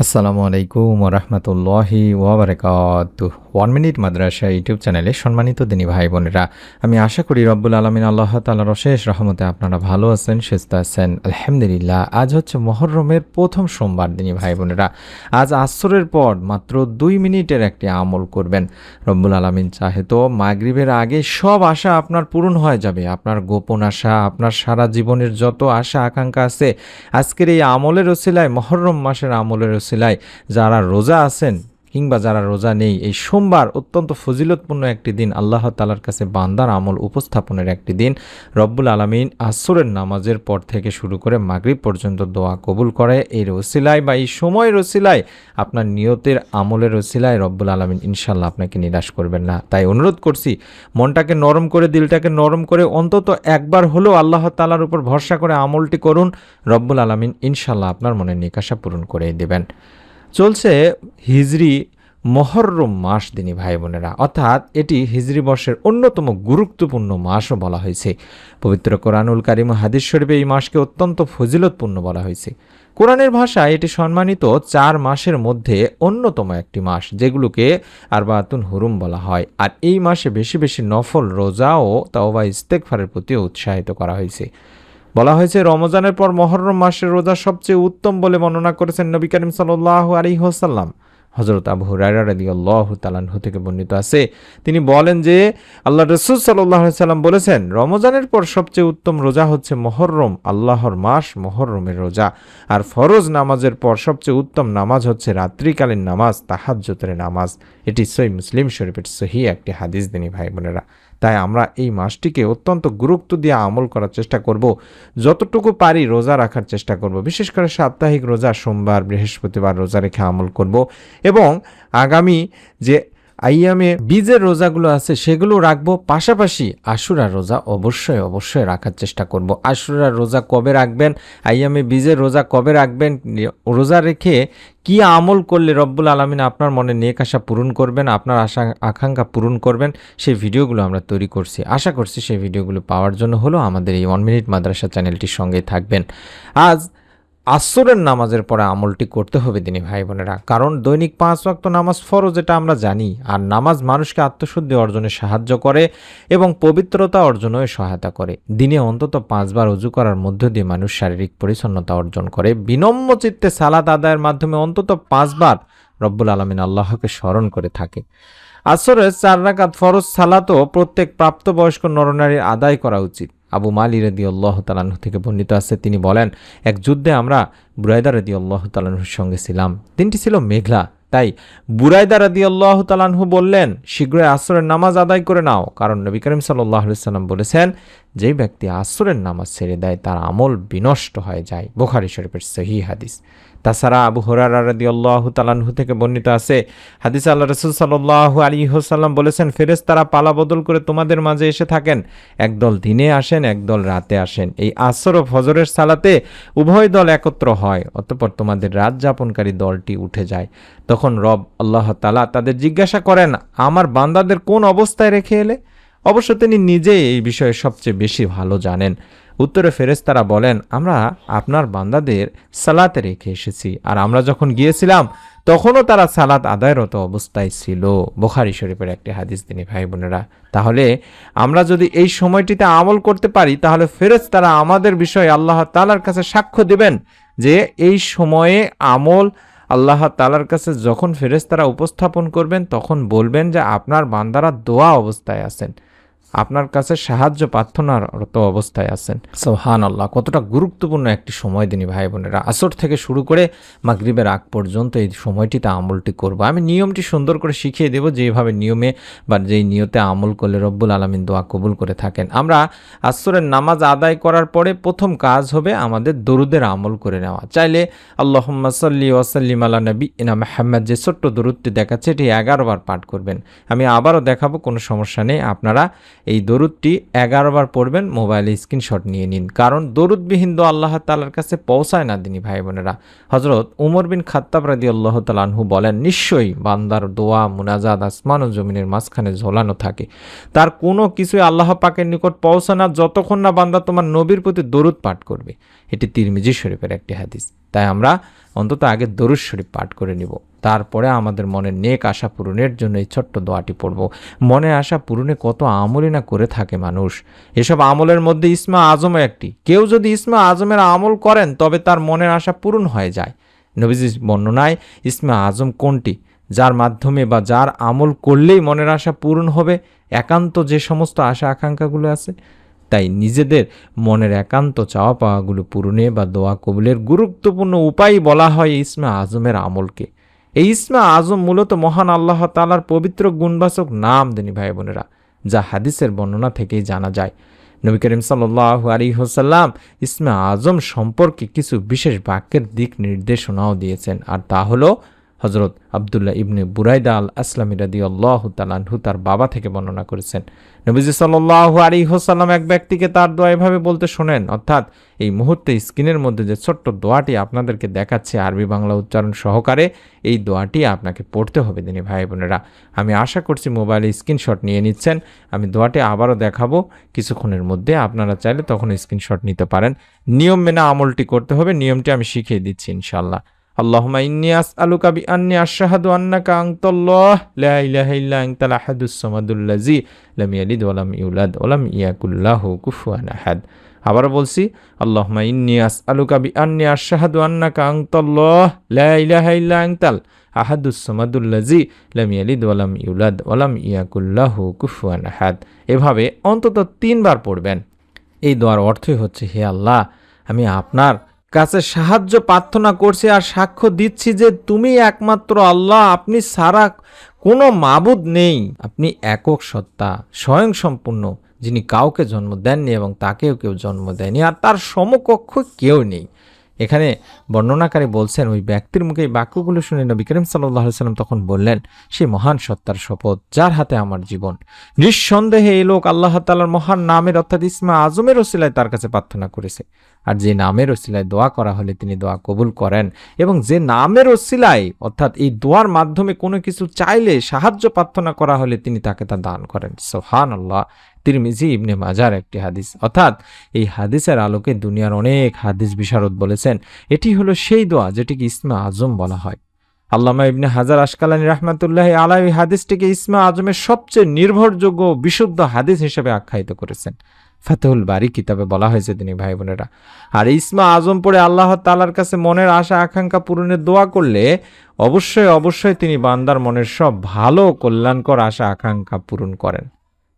আসসালামু আলাইকুম ওরহমতুল্লাহি ওয়াবারাকাতুহু। 1 মিনিট মাদ্রাসা ইউটিউব চ্যানেলে সম্মানিত দিনী ভাই বোনেরা, আমি আশা করি রব্বুল আলামিন আল্লাহ তাআলার অশেষ রহমতে আপনারা ভালো আছেন, সুস্থ আছেন। আলহামদুলিল্লাহ। আজ হচ্ছে মুহররমের প্রথম সোমবার। দিনী ভাই বোনেরা, আজ আসরের পর মাত্র 2 মিনিটের একটি আমল করবেন। রব্বুল আলামিন চাহে তো মাগরিবের আগে সব আশা আপনার পূরণ হয়ে যাবে। আপনার গোপন আশা, আপনার সারা জীবনের যত আশা আকাঙ্ক্ষা আছে, আজকের এই আমলের ওসিলায়, মুহররম মাসের আমলের ওসিলায় যারা রোজা আছেন কিংবা যারা রোজা নেই, এই সোমবার অত্যন্ত ফজিলতপূর্ণ একটি দিন, আল্লাহ তাআলার কাছে বান্দার আমল উপস্থাপনের একটি দিন। রব্বুল আলামিন আসরের নামাজের পর থেকে শুরু করে মাগরিব পর্যন্ত দোয়া কবুল করে। এই ওসিলায় বা এই সময়ের ওসিলায়, আপনার নিয়তের আমলের ওসিলায় রব্বুল আলামিন ইনশাল্লাহ আপনাকে নিরাশ করবেন না। তাই অনুরোধ করছি, মনটাকে নরম করে, দিলটাকে নরম করে অন্তত একবার হলেও আল্লাহ তাআলার উপর ভরসা করে আমলটি করুন। রব্বুল আলামিন ইনশাল্লাহ আপনার মনের নিকাশা পূরণ করে দেবেন। চলছে হিজরি মুহররম মাস। দিনী ভাই বোনেরা, অর্থাৎ এটি হিজরি বর্ষের অন্যতম গুরুত্বপূর্ণ মাসও বলা হয়েছে। পবিত্র কোরআনুল কারীম ও হাদিস শরীফে এই মাসকে অত্যন্ত ফজিলতপূর্ণ বলা হয়েছে। কোরআনের ভাষায় এটি সম্মানিত 4 মাসের মধ্যে অন্যতম একটি মাস, যেগুলোকে আরবাতুন হুরুম বলা হয়। আর এই মাসে বেশি বেশি নফল রোজা ও তাওবা ইস্তেগফারের প্রতি উৎসাহিত করা হয়েছে। বলা হয়েছে, রমজানের পর মুহররম মাসের রোজা সবচেয়ে উত্তম বলে বর্ণনা করেছেন নবী করিম সাল্লাল্লাহু আলাইহি ওয়াসাল্লাম। হযরত আবু হুরায়রা রাদিয়াল্লাহু তাআলা আনহু থেকে বর্ণিত আছে, তিনি বলেন যে আল্লাহ রাসূল সাল্লাল্লাহু আলাইহি সাল্লাম বলেছেন, রমজানের পর সবচেয়ে উত্তম রোজা হচ্ছে মুহররম, আল্লাহর মাস মুহররমের রোজা। আর ফরজ নামাজের পর সবচেয়ে উত্তম নামাজ হচ্ছে রাত্রিকালীন নামাজ, তাহাজ্জুদের নামাজ। এটি সহিহ মুসলিম শরীফের সহিহ একটি হাদিস। দিনী ভাই বোনেরা, তাই আমরা এই মাসটিকে অত্যন্ত গুরুত্ব দিয়ে আমল করার চেষ্টা করব। যতটুকু পারি রোজা রাখার চেষ্টা করব। বিশেষ করে সাপ্তাহিক রোজা সোমবার, বৃহস্পতিবার রোজা রেখে আমল করব এবং আগামী যে আইয়ামে বীজের রোজাগুলো আছে সেগুলো রাখবো। পাশাপাশি আশুরার রোজা অবশ্যই রাখার চেষ্টা করব। আশুরার রোজা কবে রাখবেন, আইয়ামে বীজের রোজা কবে রাখবেন, রোজা রেখে কি আমল করলে রব্বুল আলামিন আপনার মনে নেক আশা পূরণ করবেন, আপনার আশা আকাঙ্ক্ষা পূরণ করবেন, সেই ভিডিওগুলো আমরা তৈরি করছি। আশা করছি সেই ভিডিওগুলো পাওয়ার জন্য হলো আমাদের এই 1 মিনিট মাদ্রাসা চ্যানেলটির সঙ্গেই থাকবেন। আজ আসরের নামাজের পরে আমলটি করতে হবে দিনী ভাই বোনেরা, কারণ দৈনিক 5 ওয়াক্ত নামাজ ফরজ, এটা আমরা জানি। আর নামাজ মানুষকে আত্মশুদ্ধি অর্জনে সাহায্য করে এবং পবিত্রতা অর্জনেও সহায়তা করে। দিনে অন্তত 5 বার ওযু করার মধ্য দিয়ে মানুষ শারীরিক পরিচ্ছন্নতা অর্জন করে। বিনম্র চিত্তে সালাত আদায়ের মাধ্যমে অন্তত 5 বার রব্বুল আলামিন আল্লাহকে স্মরণ করে থাকে। আসরের 4 রাকাত ফরজ সালাতও প্রত্যেক প্রাপ্তবয়স্ক নরনারীর আদায় করা উচিত। আবু মালি রাদিয়াল্লাহু তাআলা আনহু থেকে বর্ণিত আছে, তিনি বলেন, এক যুদ্ধে আমরা বুরাইদা রাদিয়াল্লাহু তাআলা আনহুর সঙ্গে ছিলাম। দিনটি ছিল মেঘলা, তাই বুরাইদা রাদিয়াল্লাহু তাআলা আনহু বললেন, শীঘ্রই আসরের নামাজ আদায় করে নাও, কারণ নবী করিম সাল্লাল্লাহু আলাইহি সাল্লাম বলেছেন, যেই ব্যক্তি আসরের নামাজ ছেড়ে দেয় তার আমল বিনষ্ট হয়ে যায়। বুখারী শরীফের সহিহ হাদিস। তাছাড়া আবু হুরায়রা রাদিয়াল্লাহু তাআলা আনহু থেকে বর্ণিত আছে, হাদিসে আল্লাহ রাসূল সাল্লাল্লাহু আলাইহি ওয়াসাল্লাম বলেছেন, ফেরেশতারা পালা বদল করে তোমাদের মাঝে এসে থাকেন, একদল দিনে আসেন, একদল রাতে আসেন। এই আসর ও ফজরের সালাতে উভয় দল একত্র হয়, অতঃপর তোমাদের রাত যাপনকারী দলটি উঠে যায়। তখন রব আল্লাহ তাআলা তাদের জিজ্ঞাসা করেন, আমার বান্দাদের কোন অবস্থায় রেখে এলে? অবশ্য তিনি নিজেই এই বিষয়ে সবচেয়ে বেশি ভালো জানেন। উত্তরে ফেরেশতারা বলেন, আমরা আপনার বান্দাদের সালাতে রেখে এসেছি, আর আমরা যখন গিয়েছিলাম তখনও তারা সালাত আদায়রত অবস্থায় ছিল। বুখারী শরীফের একটি হাদিস। দিনী ভাই বোনেরা, তাহলে আমরা যদি এই সময়টিতে আমল করতে পারি, তাহলে ফেরেশতারা আমাদের বিষয়ে আল্লাহ তাআলার কাছে সাক্ষ্য দিবেন যে এই সময়ে আমল আল্লাহ তাআলার কাছে যখন ফেরেশতারা উপস্থাপন করবেন, তখন বলবেন যে আপনার বান্দারা দোয়া অবস্থায় আছেন, আপনার কাছে সাহায্য প্রার্থনারত অবস্থায় আছেন। সুবহানাল্লাহ, কতটা গুরুত্বপূর্ণ একটি সময় দিনী ভাই বোনেরা। আসর থেকে শুরু করে মাগরিবের আগ পর্যন্ত এই সময়টিতে আমলটি করব। আমি নিয়মটি সুন্দর করে শিখিয়ে দেব, যেভাবে নিয়মে বা যেই নিয়তে আমল করলে রব্বুল আলামিন দোয়া কবুল করে থাকেন। আমরা আসরের নামাজ আদায় করার পরে প্রথম কাজ হবে আমাদের দরুদের আমল করে নেওয়া। চাইলে আল্লাহুম্মা সাল্লি ওয়া সাল্লিম আলা নাবিয়িনা মুহাম্মদ যে ছোট্ট দরুদটি দেখাচ্ছে, এটি 11 বার পাঠ করবেন। আমি আবারও দেখাবো, কোনো সমস্যা নেই। আপনারা এই দরুদটি 11 বার পড়বেন, মোবাইলে স্ক্রিনশট নিয়ে নিন, কারণ দরুদবিহীন দোয়া আল্লাহ তাআলার কাছে পৌঁছায় না দিনী ভাই বোনেরা। হযরত উমর বিন খাত্তাব রাদিয়াল্লাহু তাআলা আনহু বলেন, নিশ্চয়ই বান্দার দোয়া মুনাজাত আসমান ও জমিনের মাঝখানে ঝোলানো থাকে, তার কোনো কিছুই আল্লাহ পাকের নিকট পৌঁছায় না যতক্ষণ না বান্দা তোমার নবীর প্রতি দরুদ পাঠ করবে। এটি তিরমিজি শরীফের একটি হাদিস। তাই আমরা অন্তত আগে দরুদ শরীফ পাঠ করে নিব, তারপরে আমাদের মনের নেক আশা পূরণের জন্য এই ছোট্ট দোয়াটি পড়ব। মনে আশা পূরণে কত আমলই না করে থাকে মানুষ, এসব আমলের মধ্যে ইসমা আজমও একটি। কেউ যদি ইসমা আজমের আমল করেন তবে তার মনের আশা পূরণ হয়ে যায়। নবীজির বর্ণনায় ইসমা আজম কোনটি যার মাধ্যমে বা যার আমল করলেই মনের আশা পূরণ হবে, একান্ত যে সমস্ত আশা আকাঙ্ক্ষাগুলো আছে। তাই নিজেদের মনের একান্ত চাওয়া পাওয়াগুলো পূরণে বা দোয়া কবুলের গুরুত্বপূর্ণ উপায় বলা হয় ইসমা আজমের আমলকে। এই ইসমা আজম মূলত মহান আল্লাহ তাআলার পবিত্র গুণবাচক নাম দিনী ভাই বোনেরা, যা হাদিসের বর্ণনা থেকেই জানা যায়। নবী করিম সাল্লাল্লাহু আলাইহি ওয়াসাল্লাম ইসমা আজম সম্পর্কে কিছু বিশেষ বাক্যের দিক নির্দেশনাও দিয়েছেন, আর তা হলো হযরত আব্দুল্লাহ ইবনে বুরাইদা আল আসলামী রাদিয়াল্লাহু তাআলা আনহু তার বাবা থেকে বর্ণনা করেছেন, নবীজি সাল্লাল্লাহু আলাইহি ওয়াসাল্লাম এক ব্যক্তিকে তার দোয়া এভাবে বলতে শোনেন। অর্থাৎ এই মুহূর্তে স্ক্রিনের মধ্যে যে ছোট্ট দোয়াটি আপনাদেরকে দেখাচ্ছে আরবি বাংলা উচ্চারণ সহকারে, এই দোয়াটি আপনাকে পড়তে হবে দিনী ভাই বোনেরা। আমি আশা করছি মোবাইলে স্ক্রিনশট নিয়ে নিচ্ছেন। আমি দোয়াটি আবারও দেখাবো কিছুক্ষণের মধ্যে, আপনারা চাইলে তখন স্ক্রিনশট নিতে পারেন। নিয়ম মেনে আমলটি করতে হবে, নিয়মটি আমি শিখিয়ে দিচ্ছি ইনশাআল্লাহ। আল্লাহুম্মা ইন্নী আসআলুকা বিআন্নী আশহাদু আন্নাকা আনতাল্লাহ লা ইলাহা ইল্লা আনতাল আহাদুস সামাদুল্লাযী লাম ইয়ালিদ ওয়া লাম ইউলাদ ওয়া লাম ইয়াকুল লাহু কুফুয়ান আহাদ। আবার বলছি, আল্লাহুম্মা ইন্নী আসআলুকা বিআন্নী আশহাদু আন্নাকা আনতাল্লাহ লা ইলাহা ইল্লা আনতাল আহাদুস সামাদুল্লাযী লাম ইয়ালিদ ওয়া লাম ইউলাদ ওয়া লাম ইয়াকুল লাহু কুফুয়ান আহাদ। এভাবে অন্তত 3 বার পড়বেন। এই দোয়ার অর্থই হচ্ছে, হে আল্লাহ, আমি আপনার কাছে সাহায্য প্রার্থনা করছি আর সাক্ষ্য দিচ্ছি যে তুমি একমাত্র আল্লাহ, আপনি ছাড়া কোনো মাবুদ নেই। আপনি একক সত্তা, স্বয়ংসম্পূর্ণ, যিনি কাউকে জন্ম দেননি এবং তাকেও কেউ জন্ম দেয়নি, আর তার সমকক্ষ কেউ নেই। এখানে বর্ণনাকারী বলছেন, ওই ব্যক্তির মুখে এই বাক্যগুলো শুনে নবী করিম সাল্লাল্লাহু আলাইহি ওয়াসাল্লাম তখন বললেন, সেই মহান সত্তার শপথ যার হাতে আমার জীবন, নিঃসন্দেহে এই লোক আল্লাহ তাআলার মহান নামের অর্থাৎ ইসমা আজমের ওসিলায় তার কাছে প্রার্থনা করেছে। আর যে নামের ওসিলায় দোয়া করা হলে তিনি দোয়া কবুল করেন, এবং যে নামের ওসিলায় অর্থাৎ এই দোয়ার মাধ্যমে কোনো কিছু চাইলে সাহায্য প্রার্থনা করা হলে তিনি তাকে তা দান করেন। সুবহানাল্লাহ। তিরমিজি ইবনে মাজার একটি হাদিস। অর্থাৎ এই হাদিসের আলোকে দুনিয়ার অনেক হাদিস বিশারদ বলেছেন এটি হলো সেই দোয়া যেটিকে ইসমা আজম বলা হয়। আল্লামা ইবনে হাজার আশকালানী রাহমাতুল্লাহি আলাইহি হাদিসটিকে ইসমা আজমের সবচেয়ে নির্ভরযোগ্য বিশুদ্ধ হাদিস হিসেবে আখ্যায়িত করেছেন। ফাতহুল বারি কিতাবে বলা হয়েছে তিনি ভাই বোনেরা। আর ইসমা আজম পড়ে আল্লাহ তাআলার কাছে মনের আশা আকাঙ্ক্ষা পূরণের দোয়া করলে অবশ্যই তিনি বান্দার মনের সব ভালো কল্যাণকর আশা আকাঙ্ক্ষা পূরণ করেন।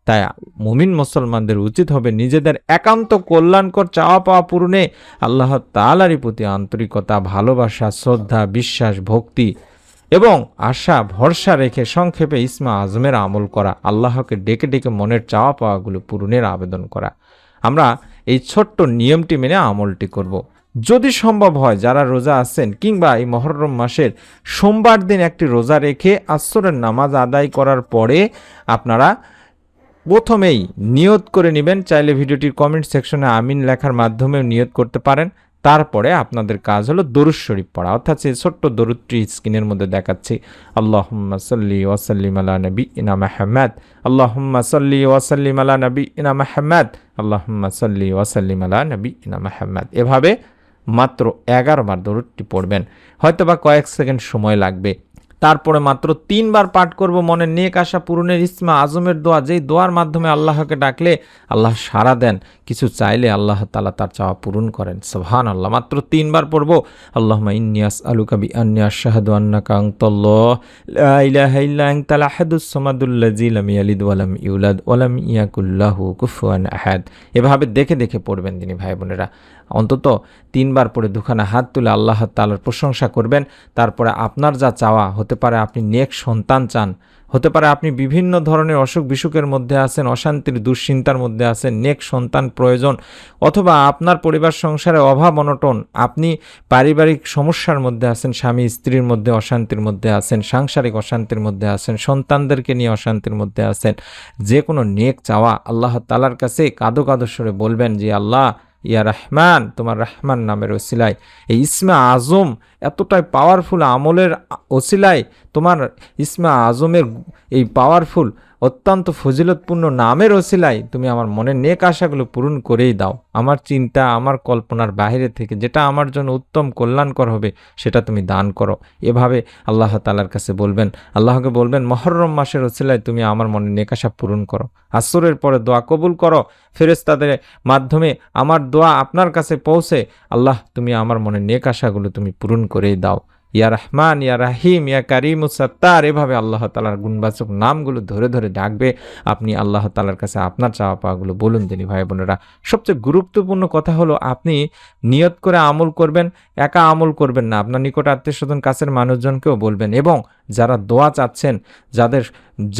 তাই মুমিন মুসলমানদের উচিত হবে নিজেদের একান্ত কল্যাণকর চাওয়া পাওয়া পূরণে আল্লাহ তাআলারই প্রতি আন্তরিকতা, ভালোবাসা, শ্রদ্ধা, বিশ্বাস, ভক্তি এবং আশা ভরসা রেখে সংক্ষেপে ইসমা আজমের আমল করা, আল্লাহকে ডেকে ডেকে মনের চাওয়া পাওয়াগুলো পূরণের আবেদন করা। আমরা এই ছোট্ট নিয়মটি মেনে আমলটি করব। যদি সম্ভব হয় যারা রোজা আছেন কিংবা এই মুহররম মাসের সোমবার দিন একটি রোজা রেখে আসরের নামাজ আদায় করার পরে আপনারা প্রথমেই নিয়ত করে নেবেন। চাইলে ভিডিওটির কমেন্ট সেকশনে আমিন লেখার মাধ্যমেও নিয়ত করতে পারেন। তারপরে আপনাদের কাজ হলো দরুদ শরীফ পড়া, অর্থাৎ সেই ছোট্ট দরুদটি স্ক্রিনের মধ্যে দেখাচ্ছি। আল্লাহুম্মা সাল্লি ওয়া সাল্লিম আলা নাবিয়িনা মুহাম্মদ, আল্লাহুম্মা সাল্লি ওয়া সাল্লিম আলা নাবিয়িনা মুহাম্মদ, আল্লাহুম্মা সাল্লি ওয়া সাল্লিম আলা নাবিয়িনা মুহাম্মদ। এভাবে মাত্র 11 বার দরুদটি পড়বেন, হয়তোবা কয়েক সেকেন্ড সময় লাগবে। তারপরে মাত্র 3 বার পাঠ করব মনের নেক আশা পূরণের ইসমা আজমের দোয়া, যেই দোয়ার মাধ্যমে আল্লাহকে ডাকলে আল্লাহ সাড়া দেন, কিছু চাইলে আল্লাহ তাআলা তার চাওয়া পূরণ করেন। সুবহানাল্লাহ। মাত্র 3 বার পড়ব। আল্লাহুম্মা ইন্নী আসআলুকা বিআন্নী আশহাদু আন্নাকা আনতাল্লাহ লা ইলাহা ইল্লা আনতাল আহাদুস সামাদুল্লাযী লাম ইয়ালিদ ওয়া লাম ইউলাদ ওয়া লাম ইয়াকুল লাহু কুফুয়ান আহাদ। এভাবে দেখে দেখে পড়বেন তিনি ভাই বোনেরা। অন্তত 3 বার পরে দুখানা হাত তুলে আল্লাহ তাআলার প্রশংসা করবেন। তারপরে আপনার যা চাওয়া, হতে পারে আপনি নেক সন্তান চান, হতে পারে আপনি বিভিন্ন ধরনের অসুখ বিসুখের মধ্যে আছেন, অশান্তির দুশ্চিন্তার মধ্যে আছেন, নেক সন্তান প্রয়োজন, অথবা আপনার পরিবার সংসারে অভাব অনটন, আপনি পারিবারিক সমস্যার মধ্যে আছেন, স্বামী স্ত্রীর মধ্যে অশান্তির মধ্যে আছেন, সাংসারিক অশান্তির মধ্যে আছেন, সন্তানদেরকে নিয়ে অশান্তির মধ্যে আছেন, যে কোনো নেক চাওয়া আল্লাহ তাআলার কাছে কাঁদো কাঁদো সুরে বলবেন যে আল্লাহ ইয়া রহমান, তোমার রহমান নামের ওসিলায়, এই ইসমে আজম এতটাই পাওয়ারফুল আমলের ওসিলায়, তোমার ইসমে আজমের এই পাওয়ারফুল অত্যন্ত ফজিলতপূর্ণ নামের ওসিলায় তুমি আমার মনের নেক আশাগুলো পূরণ করেই দাও। আমার চিন্তা, আমার কল্পনার বাইরে থেকে যেটা আমার জন্য উত্তম কল্যাণকর হবে সেটা তুমি দান করো। এভাবে আল্লাহ তাআলার কাছে বলবেন, আল্লাহকে বলবেন মুহররম মাসের ওসিলায় তুমি আমার মনের নেক আশা পূরণ করো। আসরের পরে দোয়া কবুল করো, ফেরেশতাদের মাধ্যমে আমার দোয়া আপনার কাছে পৌঁছে, আল্লাহ তুমি আমার মনের নেক আশাগুলো তুমি পূরণ করেই দাও। ইয়া রহমান, ইয়া রাহিম, ইয়া কারিম সাত্তার, এভাবে আল্লাহ তাআলার গুণবাচক নামগুলো ধরে ধরে ডাকবে। আপনি আল্লাহ তাআলার কাছে আপনার চাওয়া পাওয়াগুলো বলুন দিনী ভাই বোনেরা। সবচেয়ে গুরুত্বপূর্ণ কথা হলো আপনি নিয়ত করে আমল করবেন, একা আমল করবেন না, আপনার নিকট আত্মীয় স্বজন কাছের মানুষজনকেও বলবেন, এবং যারা দোয়া চাচ্ছেন, যাদের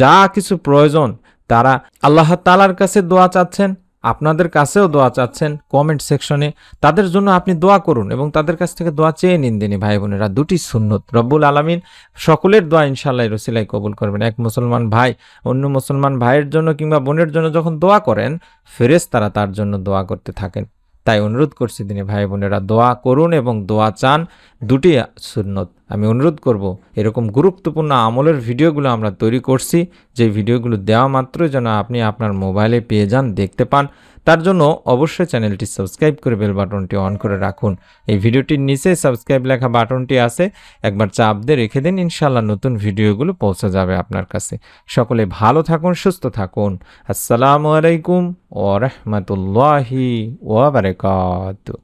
যা কিছু প্রয়োজন, তারা আল্লাহ তাআলার কাছে দোয়া চাচ্ছেন, আপনাদের কাছেও দোয়া চাচ্ছেন, কমেন্ট সেকশনে তাদের জন্য আপনি দোয়া করুন এবং তাদের কাছ থেকে দোয়া চেয়ে নিন দিনী ভাই বোনেরা। দুটি সুন্নত, রব্বুল আলামিন সকলের দোয়া ইনশাআল্লাহ রসিলাই কবুল করবেন। এক মুসলমান ভাই অন্য মুসলমান ভাইয়ের জন্য কিংবা বোনের জন্য যখন দোয়া করেন, ফেরেশতারা তার জন্য দোয়া করতে থাকেন। তাই অনুরোধ করছি দিনী ভাই বোনেরা, দোয়া করুন এবং দোয়া চান, দুটি সুন্নত। আমি অনুরোধ করব এরকম গুরুত্বপূর্ণ আমলের ভিডিওগুলো আমরা তৈরি করছি, যে ভিডিওগুলো দেওয়া মাত্রই যেন আপনি আপনার মোবাইলে পেয়ে যান, দেখতে পান। তার জন্য অবশ্যই চ্যানেলটি সাবস্ক্রাইব করে বেল বাটনটি অন করে রাখুন। এই ভিডিওটির নিচে সাবস্ক্রাইব লেখা বাটনটি আছে, একবার চাপ দিয়ে রেখে দিন, ইনশাআল্লাহ নতুন ভিডিওগুলো পৌঁছে যাবে আপনার কাছে। সকলে ভালো থাকুন, সুস্থ থাকুন। আসসালামু আলাইকুম ওয়া রাহমাতুল্লাহি ওয়া বারাকাতুহু।